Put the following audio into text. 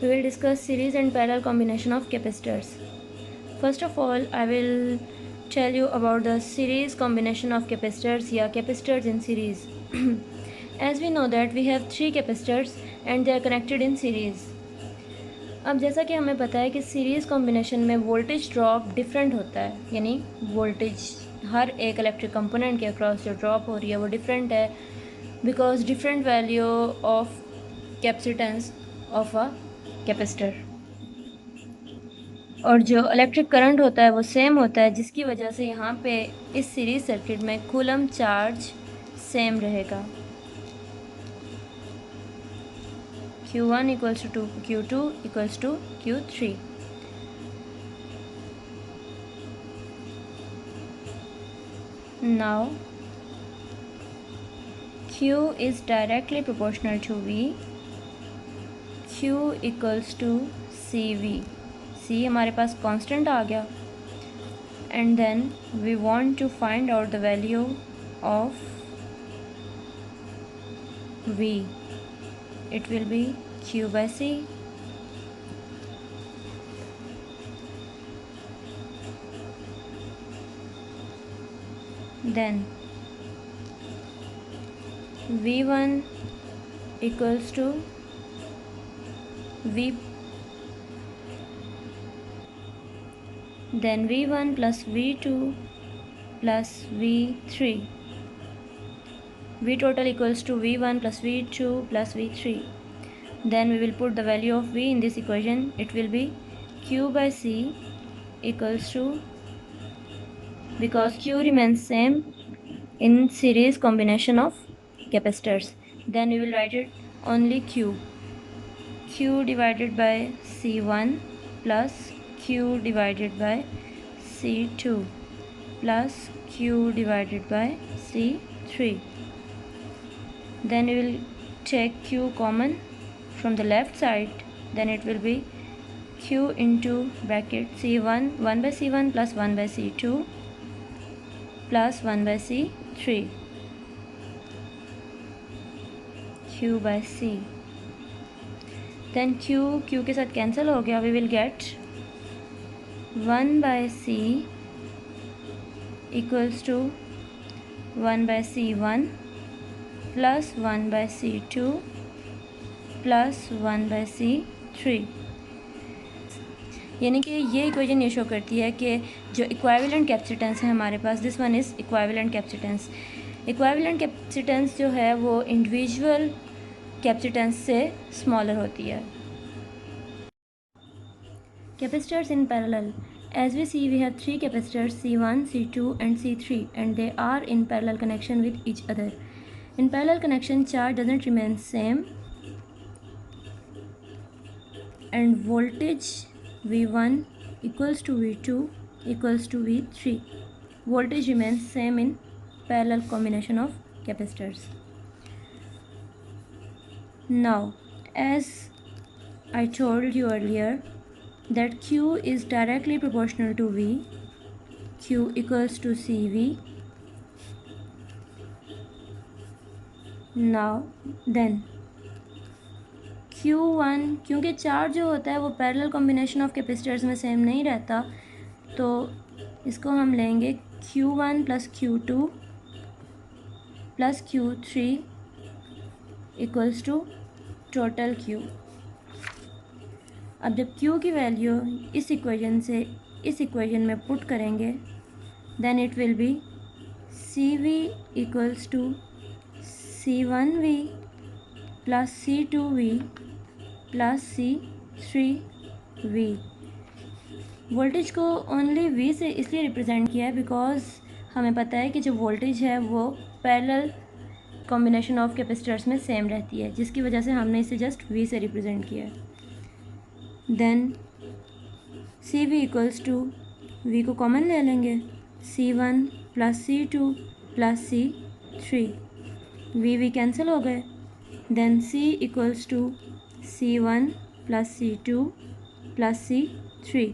we will discuss series and parallel combination of capacitors. First of all, I will tell you about the series combination of capacitors या capacitors in series. As we know that we have three capacitors and they are connected in series. अब जैसा कि हमें पता है कि series combination में voltage drop different होता है, यानी वोल्टेज हर एक इलेक्ट्रिक कंपोनेंट के अक्रॉस जो ड्रॉप हो रही है वो डिफरेंट है because different value of capacitance of a capacitor, और जो इलेक्ट्रिक करंट होता है वो सेम होता है, जिसकी वजह से यहाँ पे इस सीरीज सर्किट में कूलम चार्ज सेम रहेगा. Q1 equals to Q2 equals to Q3. Now Q is directly proportional to V. Q equals to CV. C हमारे पास constant आ गया. And then we want to find out the value of V. It will be Q by C. Then V1 equals to V. Then V1 plus V2 plus V3. V total equals to V1 plus V2 plus V3. Then we will put the value of V in this equation. It will be Q by C equals to, because Q remains same in series combination of capacitors, then we will write it only Q. Q divided by C1 plus Q divided by C2 plus Q divided by C3. Then we will take Q common from the left side, then it will be Q into bracket C1, 1 by C1 plus 1 by C2 plus 1 by C3. Q by C. Then Q के साथ cancel हो गया. We will get 1 by C equals to 1 by C1 plus 1 by C2 plus 1 by C3. यानी कि ये equation ये show करती है कि जो इक्विवेलेंट कैपेसिटेंस है हमारे पास, this one is equivalent capacitance. Equivalent capacitance जो है वो इंडिविजुअल कैपेसिटेंस से स्मॉलर होती है. Capacitors in parallel. As we see, we have three capacitors C1, C2 and C3 and they are in parallel connection with each other. In parallel connection, charge doesn't remain same and voltage V1 equals to V2 equals to V3. Voltage remains same in parallel combination of capacitors. Now, as I told you earlier that Q is directly proportional to V, Q equals to CV. Now then Q1, क्योंकि charge जो होता है वो parallel combination of capacitors में same नहीं रहता, तो इसको हम लेंगे Q1 plus Q2 plus Q3 equals to total Q. अब जब Q की वैल्यू इस इक्वेशन से इस इक्वेशन में पुट करेंगे, then it will be CV equals to C1V plus C2V plus C3V. Voltage को ओनली V से इसलिए रिप्रेजेंट किया है बिकॉज हमें पता है कि जो वोल्टेज है वो पैरेलल कॉम्बिनेशन ऑफ कैपेसिटर्स में सेम रहती है, जिसकी वजह से हमने इसे जस्ट V से रिप्रेजेंट किया है. Then CV equals to V को कॉमन ले लेंगे, C1 plus C2 plus C3. V cancel हो गए. Then C equals to C1 plus C2 plus C3.